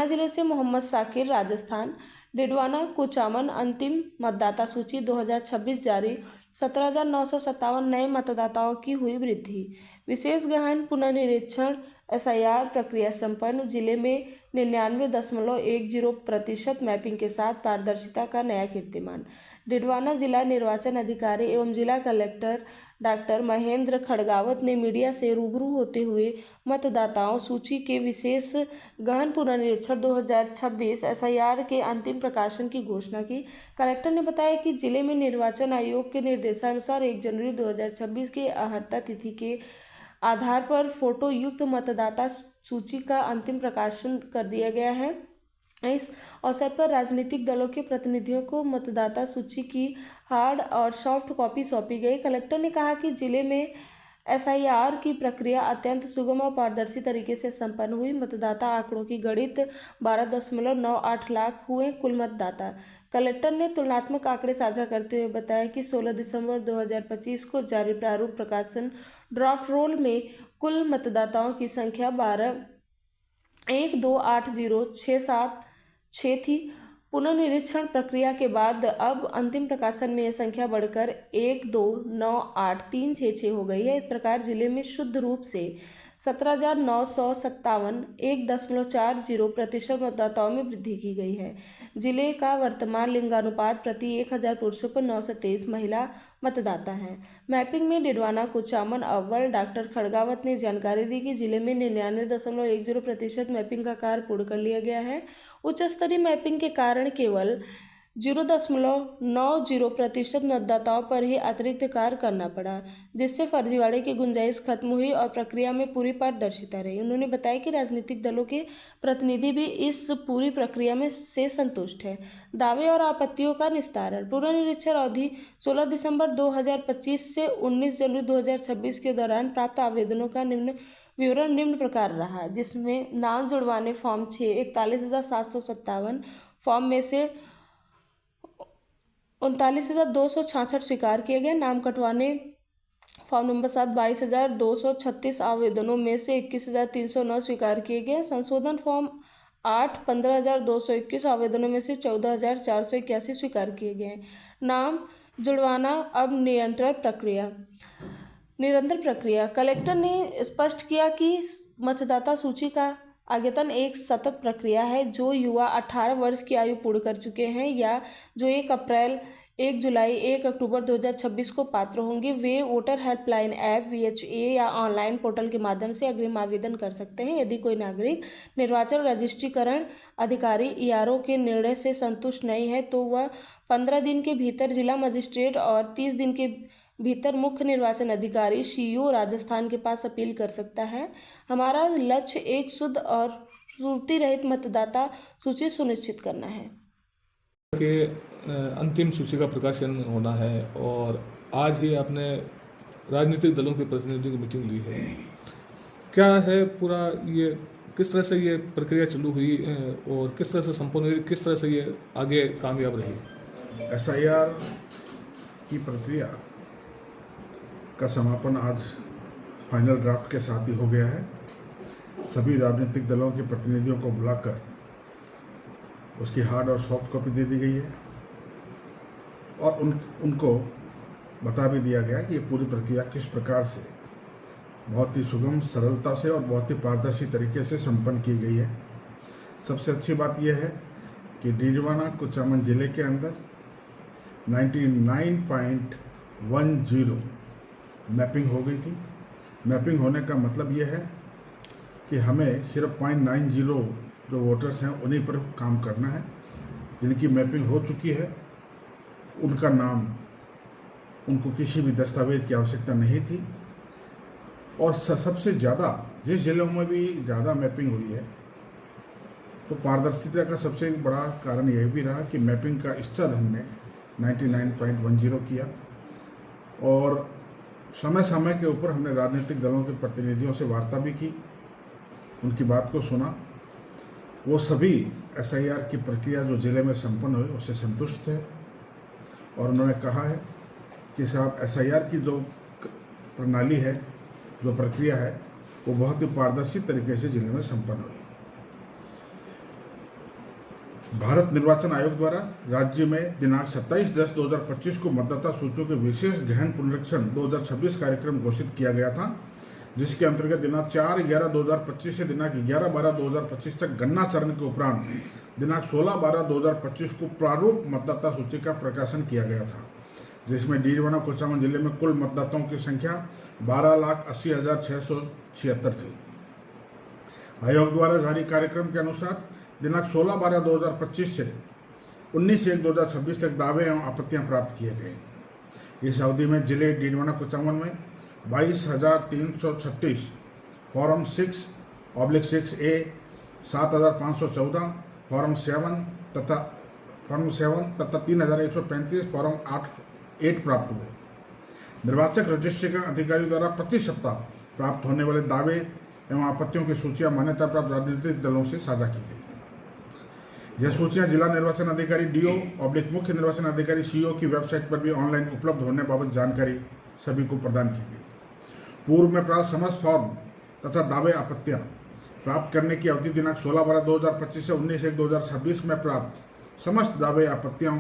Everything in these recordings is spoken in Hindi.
जिले से मोहम्मद साकिर राजस्थान। डिडवाना कुचामन अंतिम मतदाता सूची 2026 जारी। 17,957 नए मतदाताओं की हुई वृद्धि। विशेष गहन पुनर्निरीक्षण एसआईआर प्रक्रिया संपन्न। जिले में 99.10% मैपिंग के साथ पारदर्शिता का नया कीर्तिमान। डिडवाना जिला निर्वाचन अधिकारी एवं जिला कलेक्टर डॉक्टर महेंद्र खड़गावत ने मीडिया से रूबरू होते हुए मतदाताओं सूची के विशेष गहन पुनर्निरीक्षण 2026 एसआईआर के अंतिम प्रकाशन की घोषणा की। कलेक्टर ने बताया कि जिले में निर्वाचन आयोग के निर्देशानुसार 1 जनवरी 2026 की अहर्ता तिथि के आधार पर फोटो युक्त मतदाता सूची का अंतिम प्रकाशन कर दिया गया है। इस अवसर पर राजनीतिक दलों के प्रतिनिधियों को मतदाता सूची की हार्ड और सॉफ्ट कॉपी सौंपी गई। कलेक्टर ने कहा कि जिले में एसआईआर की प्रक्रिया अत्यंत सुगम और पारदर्शी तरीके से संपन्न हुई। मतदाता आंकड़ों की गणित 12.98 लाख हुए कुल मतदाता। कलेक्टर ने तुलनात्मक आंकड़े साझा करते हुए बताया कि 16 दिसंबर 2025 को जारी प्रारूप प्रकाशन ड्राफ्ट रोल में कुल मतदाताओं की संख्या 12,128,067 थी। पुनर्निरीक्षण प्रक्रिया के बाद अब अंतिम प्रकाशन में यह संख्या बढ़कर 1,298,366 हो गई है। इस प्रकार जिले में शुद्ध रूप से 17,957 1.40% मतदाताओं में वृद्धि की गई है। जिले का वर्तमान लिंगानुपात प्रति 1,000 पुरुषों पर 923 महिला मतदाता हैं। मैपिंग में डिडवाना कुचामन अव्वल। डॉक्टर खड़गावत ने जानकारी दी कि जिले में 99.10% मैपिंग का कार्य पूर्ण कर लिया गया है। उच्च स्तरीय मैपिंग के कारण केवल 0.90% मतदाताओं पर ही अतिरिक्त कार्य करना पड़ा, जिससे फर्जीवाड़े की गुंजाइश खत्म हुई और प्रक्रिया में पूरी पारदर्शिता रही। उन्होंने बताया कि राजनीतिक दलों के प्रतिनिधि भी इस पूरी प्रक्रिया में से संतुष्ट हैं। दावे और आपत्तियों का निस्तारण। पुनर्निरीक्षण अवधि 16 दिसंबर 2025 से 19 जनवरी 2026 के दौरान प्राप्त आवेदनों का विवरण निम्न प्रकार रहा, जिसमें नाम जुड़वाने फॉर्म 6 41,757, फॉर्म में से 39,266 स्वीकार किए गए। नाम कटवाने फॉर्म नंबर 7 22,236 आवेदनों में से 21,309 स्वीकार किए गए। संशोधन फॉर्म 8 15,221 आवेदनों में से 14,481 स्वीकार किए गए। नाम जुड़वाना अब निरंतर प्रक्रिया। कलेक्टर ने स्पष्ट किया कि मतदाता सूची का अद्यतन एक सतत प्रक्रिया है। जो युवा 18 वर्ष की आयु पूर्ण कर चुके हैं या जो 1 अप्रैल 1 जुलाई 1 अक्टूबर 2026 को पात्र होंगे, वे वोटर हेल्पलाइन ऐप VHA या ऑनलाइन पोर्टल के माध्यम से अग्रिम आवेदन कर सकते हैं। यदि कोई नागरिक निर्वाचन रजिस्ट्रीकरण अधिकारी ERO के निर्णय से संतुष्ट नहीं है तो वह 15 दिन के भीतर जिला मजिस्ट्रेट और 30 दिन के भीतर मुख्य निर्वाचन अधिकारी CO राजस्थान के पास अपील कर सकता है। हमारा लक्ष्य एक शुद्ध और त्रुटि रहित मतदाता सूची सुनिश्चित करना है। के अंतिम सूची का प्रकाशन होना है और आज ही आपने राजनीतिक दलों के प्रतिनिधियों की मीटिंग ली है। क्या है पूरा ये, किस तरह से ये प्रक्रिया चालू हुई और किस तरह से संपन्न हुई, किस तरह से ये आगे कामयाब रही? SIR की प्रक्रिया का समापन आज फाइनल ड्राफ्ट के साथ ही हो गया है। सभी राजनीतिक दलों के प्रतिनिधियों को बुलाकर उसकी हार्ड और सॉफ्ट कॉपी दे दी गई है और उनको बता भी दिया गया कि ये पूरी प्रक्रिया किस प्रकार से बहुत ही सुगम, सरलता से और बहुत ही पारदर्शी तरीके से संपन्न की गई है। सबसे अच्छी बात यह है कि डिडवाना कुचामन जिले के अंदर 99.10 मैपिंग हो गई थी। मैपिंग होने का मतलब यह है कि हमें सिर्फ 0.90 जो वोटर्स हैं उन्हीं पर काम करना है। जिनकी मैपिंग हो चुकी है उनका नाम, उनको किसी भी दस्तावेज़ की आवश्यकता नहीं थी। और सबसे ज़्यादा जिस जिलों में भी ज़्यादा मैपिंग हुई है तो पारदर्शिता का सबसे बड़ा कारण यह भी रहा कि मैपिंग का स्तर हमने 99.10 किया और समय समय के ऊपर हमने राजनीतिक दलों के प्रतिनिधियों से वार्ता भी की, उनकी बात को सुना। वो सभी SIR की प्रक्रिया जो ज़िले में संपन्न हुई उससे संतुष्ट है और उन्होंने कहा है कि साहब SIR की जो प्रणाली है, जो प्रक्रिया है, वो बहुत ही पारदर्शी तरीके से ज़िले में संपन्न हुई। भारत निर्वाचन आयोग द्वारा राज्य में दिनांक 27/10/2025 को मतदाता सूचियों के विशेष गहन पुनरीक्षण 2026 कार्यक्रम घोषित किया गया था, जिसके अंतर्गत दिनांक 4/11/2025 से दिनांक 11/12/2025 तक गणना चरण के उपरांत दिनांक 16/12/2025 को प्रारूप मतदाता सूची का प्रकाशन किया गया था, जिसमें डीडवाना कुचामन जिले में कुल मतदाताओं की संख्या 12,80,676 थी। आयोग द्वारा जारी कार्यक्रम के अनुसार दिनांक 16/12/2025 से 19/1/2026 तक दावे एवं आपत्तियां प्राप्त किए गए। इस अवधि में जिले डीडवाना कुचामन में 22,336 फॉर्म 6/6A 7,514 फॉर्म 7 तथा 3,135 फॉर्म 8 प्राप्त हुए। निर्वाचक रजिस्ट्रेशन अधिकारी द्वारा प्रति सप्ताह प्राप्त होने वाले दावे एवं आपत्तियों की सूचियां मान्यता प्राप्त राजनीतिक दलों से साझा की गई। यह सूचियां जिला निर्वाचन अधिकारी DO मुख्य निर्वाचन अधिकारी CO की वेबसाइट पर भी ऑनलाइन उपलब्ध होने बाबत जानकारी सभी को प्रदान की गई। पूर्व में प्राप्त समस्त फॉर्म तथा दावे आपत्तियां प्राप्त करने की अवधि दिनांक 16/12/2025 से 19/1/2026 में प्राप्त समस्त दावे आपत्तियों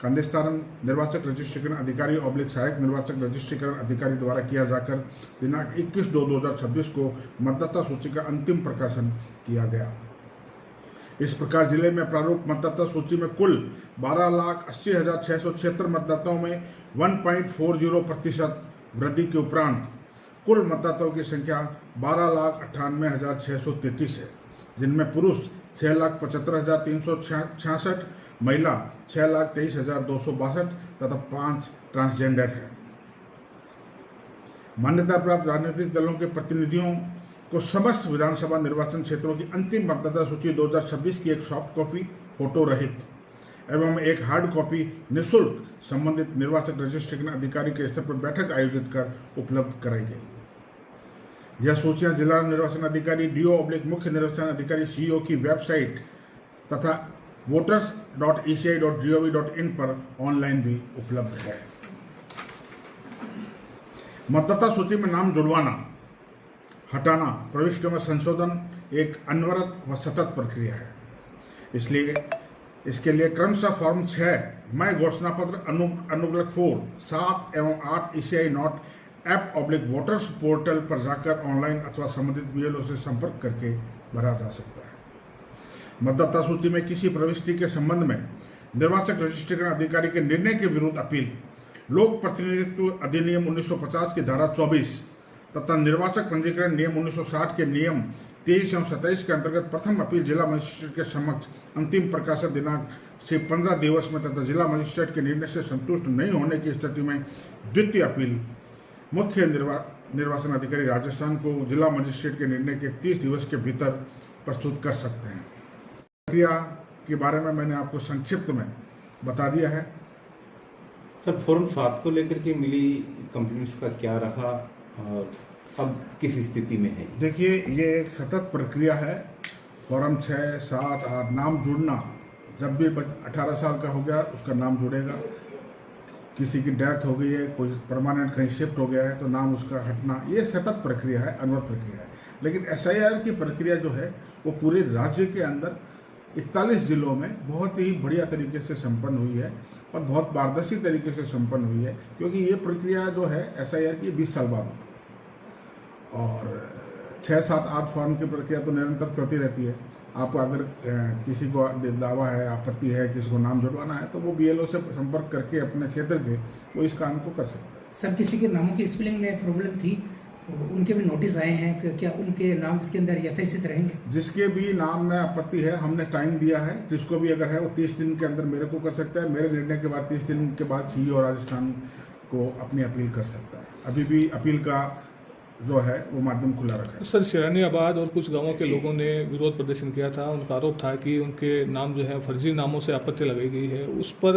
का निस्तारण निर्वाचक रजिस्ट्रेशन अधिकारी सहायक निर्वाचक रजिस्ट्रेशन अधिकारी द्वारा किया जाकर दिनांक 21/2/2026 को मतदाता सूची का अंतिम प्रकाशन किया गया। इस प्रकार जिले में प्रारूप मतदाता सूची में कुल 12,80,676 मतदाताओं में 1.40% वृद्धि के उपरांत कुल मतदाताओं की संख्या 12,98,633 है, जिनमें पुरुष 6,75,366, महिला 6,23,262 तथा 5 ट्रांसजेंडर है। मान्यता प्राप्त राजनीतिक दलों के प्रतिनिधियों को समस्त विधानसभा निर्वाचन क्षेत्रों की अंतिम मतदाता सूची 2026 की एक सॉफ्ट कॉपी फोटो रहित एवं एक हार्ड कॉपी निःशुल्क संबंधित निर्वाचक रजिस्ट्रेशन अधिकारी के स्तर पर बैठक आयोजित कर उपलब्ध कराई गई। यह सूचियां जिला निर्वाचन अधिकारी DO मुख्य निर्वाचन अधिकारी CO की वेबसाइट तथा voters.eci.gov.in पर ऑनलाइन भी उपलब्ध है। मतदाता सूची में नाम जुड़वाना, हटाना, प्रविष्टियों में संशोधन एक अनवरत व सतत प्रक्रिया है। इसलिए इसके लिए क्रमशः फॉर्म 6 मई घोषणा पत्र अनुग्रह 4, 7 एवं 8 ECI not app voters portal पर जाकर ऑनलाइन अथवा संबंधित BLO से संपर्क करके भरा जा सकता है। मतदाता सूची में किसी प्रविष्टि के संबंध में निर्वाचक रजिस्ट्रेशन अधिकारी के निर्णय के विरुद्ध अपील लोक प्रतिनिधित्व अधिनियम 1950 की धारा 24 तथा निर्वाचक पंजीकरण नियम 1960 के नियम 23 एवं 27 के अंतर्गत प्रथम अपील जिला मजिस्ट्रेट के समक्ष अंतिम प्रकाशन दिनांक से 15 दिवस में तथा जिला मजिस्ट्रेट के निर्णय से संतुष्ट नहीं होने की स्थिति में द्वितीय अपील मुख्य निर्वाचन अधिकारी राजस्थान को जिला मजिस्ट्रेट के निर्णय के 30 दिवस के भीतर प्रस्तुत कर सकते हैं। प्रक्रिया के बारे में मैंने आपको संक्षिप्त में बता दिया है। सर, फॉर्म 7 को लेकर के मिली कंप्लेंट्स का क्या रहा और अब किस स्थिति में है? देखिए, ये एक सतत प्रक्रिया है। फॉर्म 6, 7, 8 नाम जुड़ना, जब भी 18 साल का हो गया उसका नाम जुड़ेगा। किसी की डेथ हो गई है, कोई परमानेंट कहीं शिफ्ट हो गया है तो नाम उसका हटना, ये सतत प्रक्रिया है, अनवरत प्रक्रिया है। लेकिन SIR की प्रक्रिया जो है वो पूरे राज्य के अंदर 41 जिलों में बहुत ही बढ़िया तरीके से संपन्न हुई है और बहुत पारदर्शी तरीके से संपन्न हुई है, क्योंकि ये प्रक्रिया जो है SIR की 20 साल बाद होती है और 6, 7, 8 फॉर्म की प्रक्रिया तो निरंतर चलती रहती है। आपको अगर किसी को दावा है, आपत्ति है, किसी को नाम जुड़वाना है तो वो BLO से संपर्क करके अपने क्षेत्र के वो इस काम को कर सकते हैं। सर, किसी के नामों की स्पेलिंग में प्रॉब्लम थी, उनके भी नोटिस आए हैं, तो क्या उनके नाम इसके अंदर यथास्थित रहेंगे? जिसके भी नाम में आपत्ति है हमने टाइम दिया है, जिसको भी अगर है वो 30 दिन के अंदर मेरे को कर सकता है। मेरे निर्णय के बाद 30 दिन के बाद CEO राजस्थान को अपनी अपील कर सकता है। अभी भी अपील का जो है वो माध्यम खुला रखा है। सर, शिरानियाबाद और कुछ गांवों के लोगों ने विरोध प्रदर्शन किया था। उनका आरोप था कि उनके नाम जो है फर्जी नामों से आपत्ति लगाई गई है। उस पर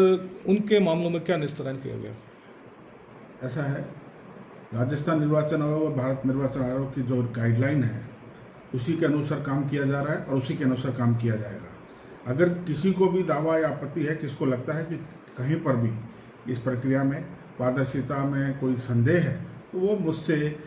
उनके मामलों में क्या निस्तारण किया गया? ऐसा है, राजस्थान निर्वाचन आयोग और भारत निर्वाचन आयोग की जो गाइडलाइन है उसी के अनुसार काम किया जा रहा है और उसी के अनुसार काम किया जाएगा। अगर किसी को भी दावा या आपत्ति है, किसको लगता है कि कहीं पर भी इस प्रक्रिया में पारदर्शिता में कोई संदेह है, तो वो मुझसे